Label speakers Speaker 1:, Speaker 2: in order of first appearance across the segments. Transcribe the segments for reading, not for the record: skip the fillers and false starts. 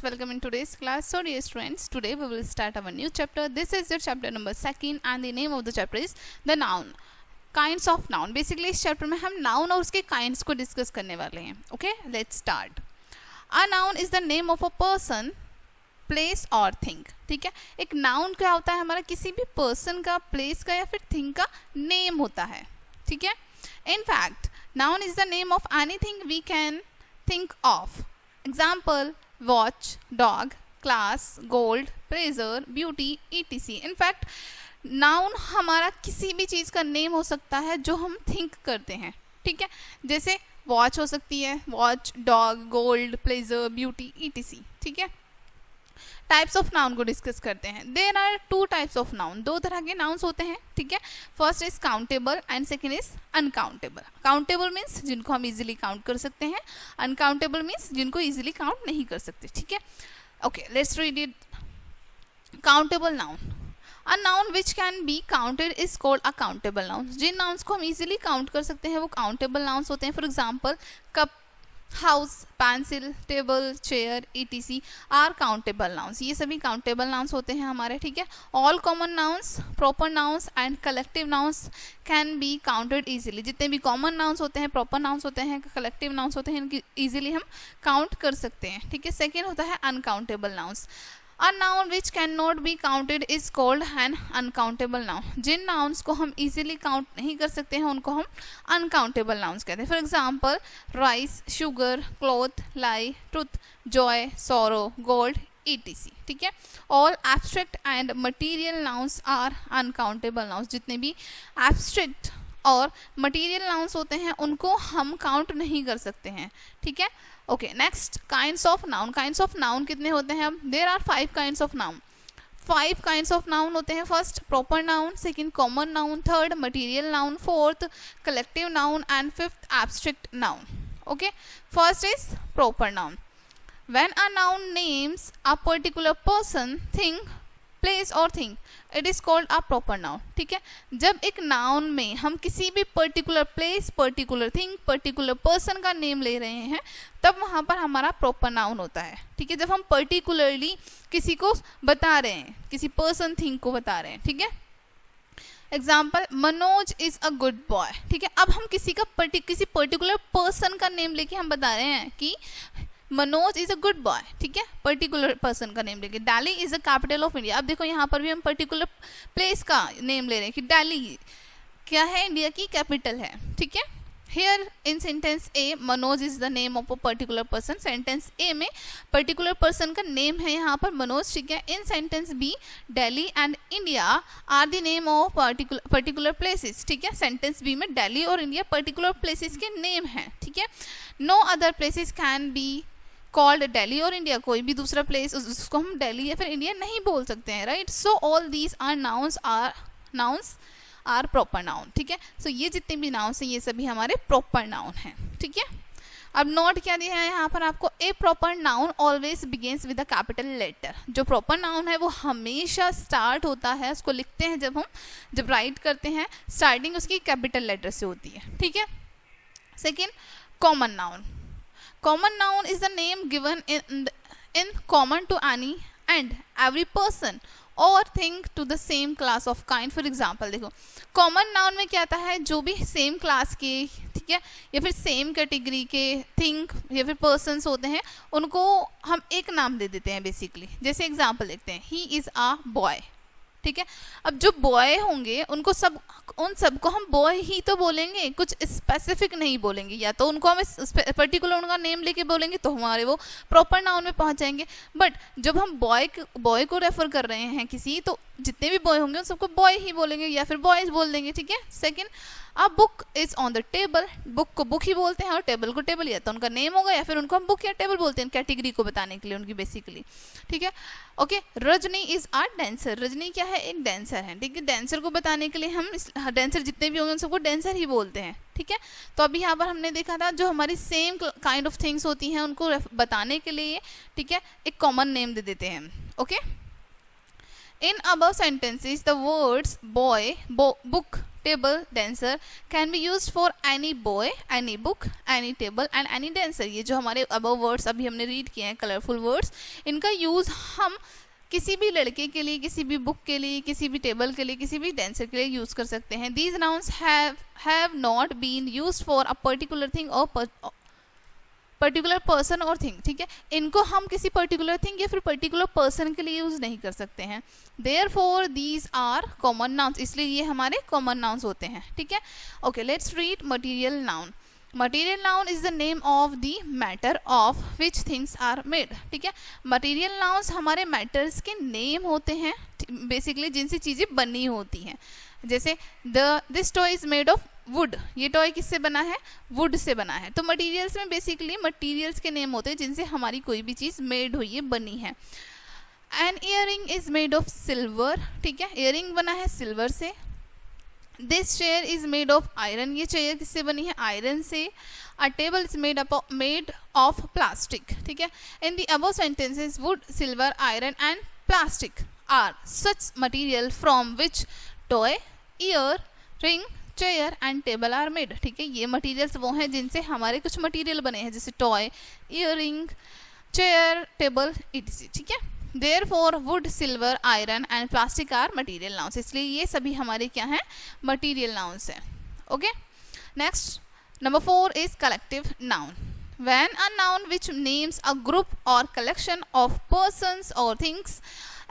Speaker 1: welcome in today's class. So dear students, today we will start our new chapter. This is your chapter number 2 and the name of the chapter is the noun. Kinds of noun. Basically इस chapter में हम noun और उसके kinds को discuss करने वाले हैं. Okay, let's start. A noun is the name of a person, place or thing. ठीक है, एक noun क्या होता है? हमारा किसी भी person का, place का या फिर thing का name होता है. ठीक है. In fact, noun is the name of anything we can think of. Example: watch, dog, class, gold, pleasure, beauty, etc. In fact, noun हमारा किसी भी चीज़ का नेम हो सकता है जो हम थिंक करते हैं. ठीक है, जैसे वॉच हो सकती है, watch, dog, gold, pleasure, beauty, etc. ठीक है. टाइप्स ऑफ नाउन को डिस्कस करते हैं. There are 2 types of noun. 2 तरह के नाउन्स होते हैं. ठीक है, first is countable and second is uncountable. Countable means जिनको हम इजीली काउंट कर सकते हैं, अनकाउंटेबल मीन्स जिनको इजीली काउंट नहीं कर सकते. ठीक है, okay, let's read it. Countable noun. A noun which can be counted is called a countable noun. जिन नाउन्स को हम इजीली काउंट कर सकते हैं वो काउंटेबल नाउन्स होते हैं. For example, cup, house, pencil, table, chair, etc. Are countable nouns. ये सभी काउंटेबल नाउन्स होते हैं हमारे. ठीक है, all common nouns, proper nouns and collective nouns can be counted easily. जितने भी कॉमन नाउन्स होते हैं, प्रॉपर नाउन्स होते हैं, कलेक्टिव नाउन्स होते हैं, इनकी इजीली हम काउंट कर सकते हैं. ठीक है, सेकेंड होता है uncountable nouns. A noun which cannot be counted is called an uncountable noun. जिन nouns को हम easily count नहीं कर सकते हैं उनको हम uncountable nouns कहते हैं. For example, rice, sugar, cloth, lie, truth, joy, sorrow, gold, etc. ठीक है, all abstract and material nouns are uncountable nouns. जितने भी abstract और मटीरियल नाउन्स होते हैं उनको हम काउंट नहीं कर सकते हैं. ठीक है, okay. Next, kinds of noun. Kinds of noun कितने होते हैं? अब there are 5 kinds of noun. 5 kinds of noun होते हैं. First proper noun, second common noun, third material noun, fourth collective noun and fifth abstract noun. Okay, first is proper noun. When a noun names a particular person, thing, place और thing, it is called a proper noun. ठीक है, जब एक noun में हम किसी भी particular place, particular thing, particular person का नेम ले रहे हैं तब वहां पर हमारा प्रॉपर नाउन होता है. ठीक है, जब हम पर्टिकुलरली किसी को बता रहे हैं, किसी पर्सन, थिंग को बता रहे हैं. ठीक है, example, Manoj is a good boy. ठीक है, अब हम किसी पर्टिकुलर पर्सन का नेम लेके हम बता रहे हैं कि Manoj is a good boy. ठीक है, पर्टिकुलर पर्सन का नेम लेके. Delhi is a capital of India. अब देखो यहाँ पर भी हम पर्टिकुलर प्लेस का नेम ले रहे हैं कि दिल्ली क्या है, इंडिया की कैपिटल है. ठीक है, here in sentence A Manoj is the name of a particular person. Sentence A में पर्टिकुलर पर्सन का नेम है यहाँ पर मनोज. ठीक है, in sentence B Delhi and India are the name of particular places. ठीक है, सेंटेंस बी में दिल्ली और इंडिया पर्टिकुलर प्लेसेस के नेम हैं. ठीक है, no other places can be called Delhi और इंडिया. कोई भी दूसरा प्लेस उसको हम दिल्ली या फिर इंडिया नहीं बोल सकते हैं. Right, so all these are nouns are proper noun. ठीक है, सो ये जितने भी नाउन्स हैं ये सभी हमारे प्रॉपर नाउन हैं. ठीक है, अब नोट क्या दिया है यहाँ पर आपको? A proper noun always begins with a capital letter. जो प्रॉपर नाउन है वो हमेशा स्टार्ट होता है, उसको लिखते हैं जब राइट करते हैं, स्टार्टिंग उसकी कैपिटल लेटर से होती है. ठीक है, second, common noun. Common noun is the name given in common to any and every person or thing to the same class of kind. For example, देखो common noun में क्या आता है? जो भी same class के, ठीक है, या फिर same category के thing या फिर persons होते हैं उनको हम एक नाम दे देते हैं बेसिकली. जैसे एग्जाम्पल देखते हैं, he is a boy. ठीक है, अब जो बॉय होंगे उन सबको हम बॉय ही तो बोलेंगे, कुछ स्पेसिफिक नहीं बोलेंगे. या तो उनको हम पर्टिकुलर उनका नेम लेके बोलेंगे तो हमारे वो प्रॉपर नाउन में पहुंच जाएंगे. बट जब हम बॉय को रेफर कर रहे हैं किसी, तो जितने भी बॉय होंगे उन सबको बॉय ही बोलेंगे या फिर बॉयज बोल देंगे. ठीक है, second, a book is on the table. Book को बुक ही बोलते हैं और टेबल को टेबल. या तो उनका नेम होगा या फिर उनको हम बुक या टेबल बोलते हैं कैटेगरी को बताने के लिए उनकी बेसिकली. ठीक है, okay. Rajni is a dancer. Rajni क्या है? एक डांसर है. ठीक है, डांसर को बताने के लिए हम डांसर जितने भी होंगे उन सबको डांसर ही बोलते हैं. ठीक है, तो अभी यहाँ पर हमने देखा था जो हमारी सेम काइंड ऑफ थिंग्स होती हैं उनको बताने के लिए, ठीक है, एक कॉमन नेम दे देते हैं. Okay, in above sentences the words boy, book, table, dancer can be used for any boy, any book, any table and any dancer. ये जो हमारे above words अभी हमने read किए हैं colorful words, इनका use हम किसी भी लड़के के लिए, किसी भी बुक के लिए, किसी भी टेबल के लिए, किसी भी डांसर के लिए यूज़ कर सकते हैं. These nouns have not been used for a particular thing or particular person और थिंग. ठीक है, इनको हम किसी पर्टिकुलर थिंग या फिर पर्टिकुलर पर्सन के लिए यूज़ नहीं कर सकते हैं. Therefore these are common nouns, इसलिए ये हमारे कॉमन नाउन्स होते हैं. ठीक है, okay, let's read material noun. Material noun is the name of the matter of which things are made. ठीक है, मटीरियल नाउन्स हमारे मैटर्स के नेम होते हैं, बेसिकली जिनसे चीज़ें बनी होती हैं. जैसे this toy is made of wood, ये टॉय किससे बना है, वुड से बना है. तो मटेरियल्स में बेसिकली मटेरियल्स के नेम होते हैं जिनसे हमारी कोई भी चीज़ मेड हुई है, बनी है. An earring is made of silver. ठीक है, ईयरिंग बना है सिल्वर से. This chair is made of iron, ये चेयर किससे बनी है, आयरन से. A table is made of plastic. ठीक है, in the above sentences wood, silver, iron and plastic are such material from which toy, earring, chair and table are made. ठीक है, ये मटेरियल्स वो हैं जिनसे हमारे कुछ मटेरियल बने हैं, जैसे toy, earring, chair, table etc. ठीक है, therefore wood, silver, iron and plastic are material nouns, इसलिए ये सभी हमारे क्या हैं, मटेरियल नाउन्स हैं. Okay, next number 4 is collective noun. When a noun which names a group or collection of persons or things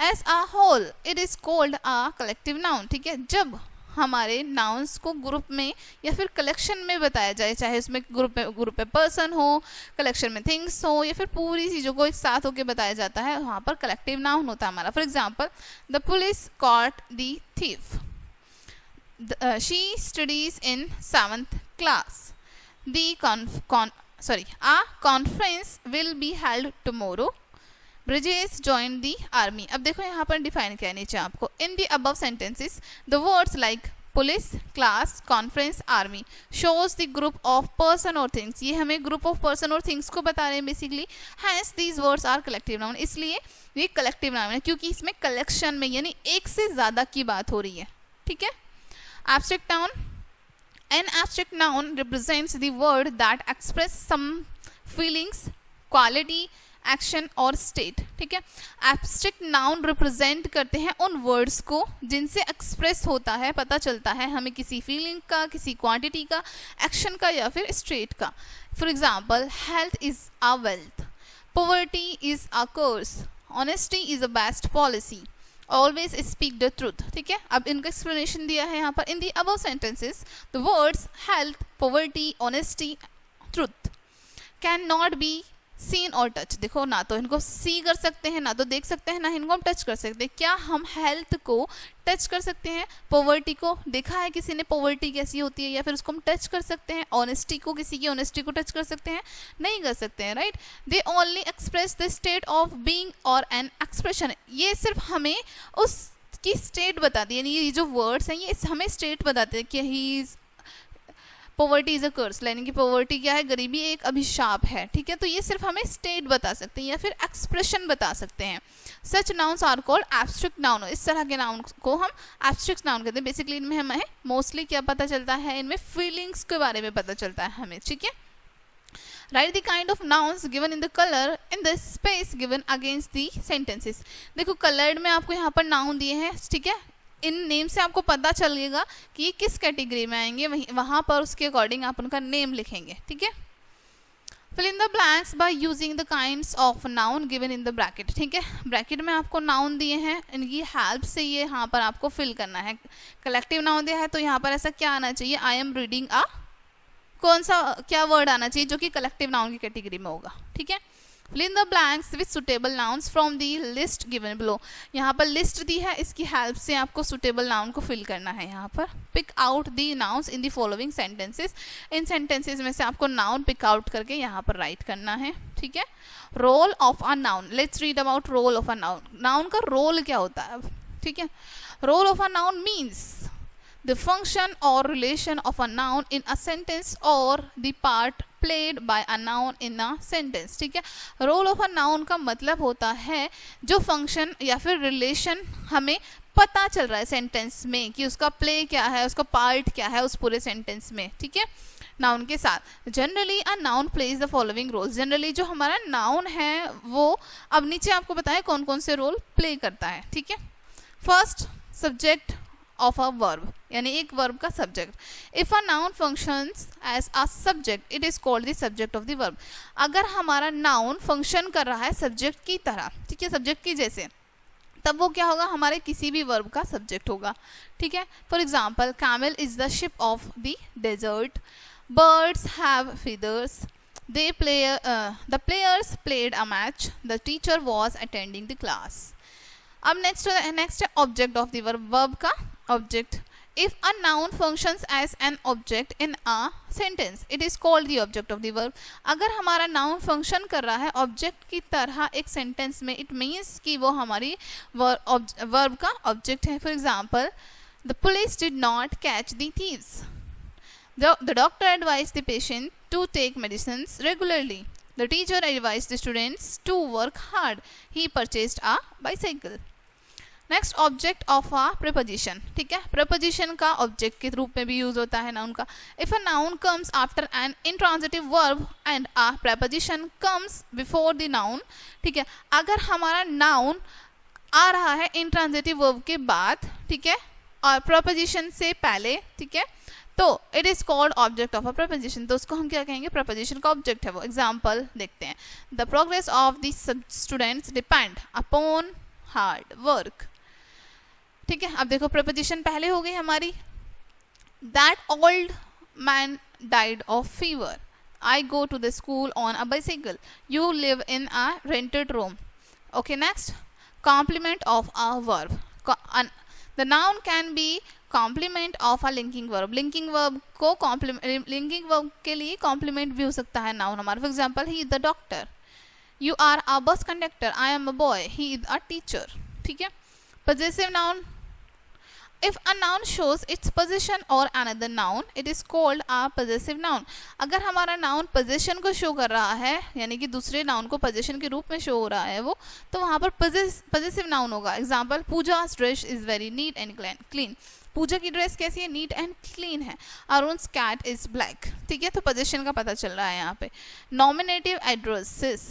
Speaker 1: as a whole, it is called a collective noun. ठीक है, जब हमारे नाउन्स को group में या फिर collection में बताया जाए, चाहे उसमें ग्रुप में पर्सन हो, कलेक्शन में थिंग्स हो, या फिर पूरी चीज़ों को एक साथ होकर बताया जाता है, वहाँ पर कलेक्टिव नाउन होता है हमारा. For example, the police caught the thief, she studies in 7th class, a conference will be held tomorrow, Brijesh joined the army. अब देखो यहाँ पर डिफाइन किया नीचे आपको. In the above sentences, the words like police, class, conference, army shows the group of person or things. ये हमें group of person और things को बता रहे हैं basically. Hence these words are collective noun. इसलिए ये collective noun है क्योंकि इसमें collection में यानी एक से ज़्यादा की बात हो रही है. ठीक है, abstract noun. An abstract noun represents the word that express some feelings, quality, action और स्टेट. ठीक है, एब्स्ट्रैक्ट नाउन रिप्रेजेंट करते हैं उन वर्ड्स को जिनसे एक्सप्रेस होता है, पता चलता है हमें किसी फीलिंग का, किसी क्वांटिटी का, एक्शन का या फिर स्टेट का. For example, health is a wealth, poverty is a curse, honesty is a best policy, always speak the truth. ठीक है, अब इनका एक्सप्लेनेशन दिया है यहाँ पर. In the above sentences the words health, poverty, honesty, truth can not be seen or touch. देखो, ना तो इनको सी कर सकते हैं, ना तो देख सकते हैं, ना इनको हम टच कर सकते हैं. क्या हम हेल्थ को टच कर सकते हैं, पॉवर्टी को देखा है किसी ने पॉवर्टी कैसी होती है, या फिर उसको हम टच कर सकते हैं, ऑनेस्टी को, किसी की ऑनेस्टी को टच कर सकते हैं, नहीं कर सकते हैं, right. They only express the state of being और एन एक्सप्रेशन. ये सिर्फ हमें उसकी स्टेट बताती है, यानी ये जो वर्ड्स हैं ये हमें स्टेट बताते हैं कि he is poverty is a curse, यानी कि पॉवर्टी क्या है, गरीबी एक अभिशाप है. ठीक है, तो ये सिर्फ हमें स्टेट बता सकते हैं या फिर एक्सप्रेशन बता सकते हैं. Such nouns are called abstract noun. इस तरह के नाउन को हम एब्स्ट्रैक्ट नाउन कहते हैं. बेसिकली इनमें हमें मोस्टली क्या पता चलता है, इनमें फीलिंग्स के बारे में पता चलता है हमें. ठीक है, right the kind of nouns given in the colour in the space given against the sentences. देखो, कलर्ड में आपको यहाँ पर नाउन दिए हैं. ठीक है, इन नेम से आपको पता चलेगा कि ये किस कैटेगरी में आएंगे, वहाँ पर उसके अकॉर्डिंग आप उनका नेम लिखेंगे. ठीक है, fill in the blanks by using the kinds of noun given in the bracket. ठीक है, ब्रैकेट में आपको नाउन दिए हैं, इनकी हेल्प से ये यहाँ पर आपको फिल करना है. कलेक्टिव नाउन दिया है तो यहाँ पर ऐसा क्या आना चाहिए, आई एम रीडिंग अ, कौन सा क्या वर्ड आना चाहिए जो कि कलेक्टिव नाउन की कैटेगरी में होगा. ठीक है, fill in the blanks with suitable nouns from the list given below. यहाँ पर लिस्ट दी है, इसकी हेल्प से आपको suitable noun को फिल करना है. यहाँ पर pick out the nouns in the following sentences. In sentences में से आपको noun pick out करके यहाँ पर राइट करना है. ठीक है, role of a noun. Let's read about role of a noun. noun का रोल क्या होता है. ठीक है, role of a noun means the function or relation of a noun in a sentence or the part played by a noun in a sentence. ठीक है, role of a noun का मतलब होता है जो फंक्शन या फिर रिलेशन हमें पता चल रहा है सेंटेंस में कि उसका प्ले क्या है, उसका पार्ट क्या है उस पूरे सेंटेंस में, ठीक है, नाउन के साथ। Generally a noun plays the following roles, generally जो हमारा नाउन है वो अब नीचे आपको बताएं कौन कौन से रोल प्ले करता है, ठीक है। First, subject of a verb, यानी एक वर्ब का subject. If a noun functions as a subject it is called the subject of the verb. अगर हमारा नाउन फंक्शन कर रहा है सब्जेक्ट की तरह, ठीक है, सब्जेक्ट की जैसे, तब वो क्या होगा, हमारे किसी भी वर्ब का सब्जेक्ट होगा, ठीक है। For example, camel is the ship of the desert, birds have feathers, the players played a match, the teacher was attending the class. अब next है object of the verb का object. If a noun functions as an object in a sentence it is called the object of the verb. अगर हमारा noun function कर रहा है object की तरह एक sentence में, it means कि वो हमारी verb का object है. For example, the police did not catch the thieves. The doctor advised the patient to take medicines regularly. The teacher advised the students to work hard. He purchased a bicycle. Next, object of a preposition, ठीक है, preposition का object के रूप में भी use होता है noun का. If a noun comes after an intransitive verb and a preposition comes before the noun, ठीक है, अगर हमारा noun आ रहा है intransitive verb के बाद, ठीक है, और preposition से पहले, ठीक है, तो it is called object of a preposition, तो उसको हम क्या कहेंगे, प्रपोजिशन का ऑब्जेक्ट है वो. एग्जाम्पल देखते हैं, the progress of the students depend upon hard work, ठीक है. अब देखो प्रपोजिशन पहले हो गई हमारी, that old man died of fever, I go to the school on a bicycle, you live in a rented room. Okay, next, complement of a verb. The noun can be complement of a linking verb. Linking verb को linking verb के लिए complement भी हो सकता है noun हमारा. For example, he is the doctor, you are a bus conductor, I am a boy, he is a teacher, ठीक है. Possessive noun, if a noun shows its position और another noun it is called a possessive noun. अगर हमारा noun position को show कर रहा है, यानी कि दूसरे नाउन को पोजीशन के रूप में शो हो रहा है वो, तो वहाँ पर पोजेसिव नाउन होगा. Example, Pooja's dress is very neat and clean. Pooja की ड्रेस कैसी है, नीट एंड क्लीन है. अरुण's कैट इज ब्लैक, ठीक है, तो पोजीशन का पता चल रहा है यहाँ पे. Nominative addresses,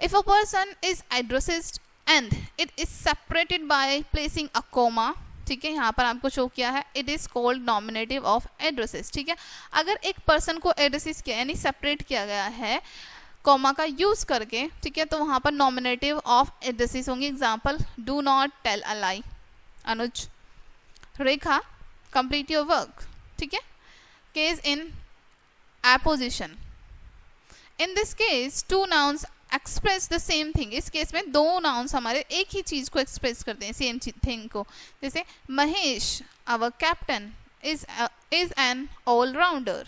Speaker 1: if a person is addressed and it is separated by placing a comma, ठीक है, यहाँ पर आपको शो किया है, it is called nominative of addresses, ठीक है. अगर एक पर्सन को एड्रेसिस किया यानी सेपरेट किया गया है कॉमा का यूज करके, ठीक है, तो वहाँ पर नॉमिनेटिव ऑफ एड्रेसिस होंगे. Example, do not tell a lie. Anuj, Rekha, complete your work, ठीक है. Case in apposition, in this case two nouns express the same thing. इस केस में दो नाउन्स हमारे एक ही चीज को एक्सप्रेस करते हैं, सेम थिंग को. जैसे Mahesh our captain is an allrounder,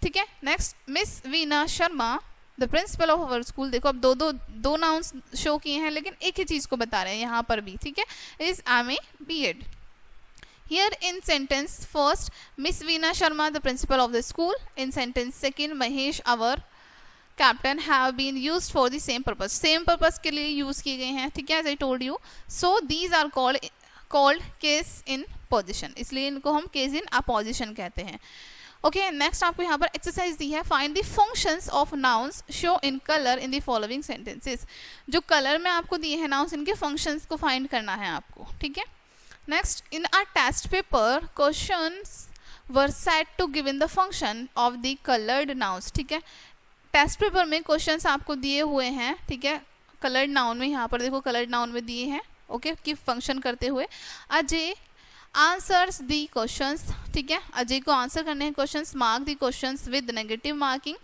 Speaker 1: ठीक है. Next, miss Veena Sharma the principal of our school. देखो अब दो नाउन्स शो किए हैं लेकिन एक ही चीज को बता रहे हैं यहाँ पर भी, ठीक है. Is M A B Ed. Here in sentence first, Miss Veena Sharma, the principal of the school. In sentence second, Mahesh, our captain, have been used for the same purpose. Same purpose के लिए use किए गए हैं, ठीक है, as I told you. So these are called case in position. इसलिए इनको हम case in apposition कहते हैं. ओके, नेक्स्ट आपको यहाँ पर एक्सरसाइज दी है, find the functions of nouns show in colour in the following sentences. जो कलर में आपको दिए हैं नाउन्स, इनके फंक्शंस को फाइंड करना है आपको, ठीक है. Next, in a test paper, questions were set to given the function of the colored nouns, ठीक है. टेस्ट पेपर में क्वेश्चंस आपको दिए हुए हैं, ठीक है, कलर्ड नाउन में. यहाँ पर देखो कलर्ड नाउन में दिए हैं, ओके, कि फंक्शन करते हुए. अजय आंसर्स दी क्वेश्चंस, ठीक है, अजय को आंसर करने हैं questions. Mark the questions with negative marking.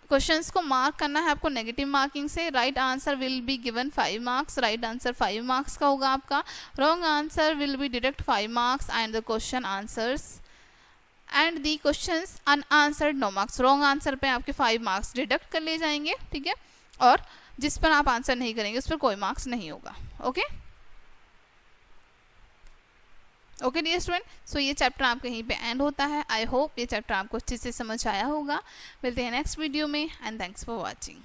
Speaker 1: Questions को मार्क करना है आपको नेगेटिव मार्किंग से. Right answer will be given 5 marks. Right answer 5 marks का होगा आपका. Wrong answer will be deduct 5 marks and the question answers and the questions unanswered no marks. Wrong answer पे आपके 5 मार्क्स डिडक्ट कर लिए जाएंगे, ठीक है, और जिस पर आप आंसर नहीं करेंगे उस पर कोई मार्क्स नहीं होगा. ओके ओके डियर स्टूडेंट, सो ये चैप्टर आपका यहीं पे एंड होता है. आई होप ये चैप्टर आपको अच्छे से समझ आया होगा. मिलते हैं नेक्स्ट वीडियो में एंड थैंक्स फॉर वॉचिंग.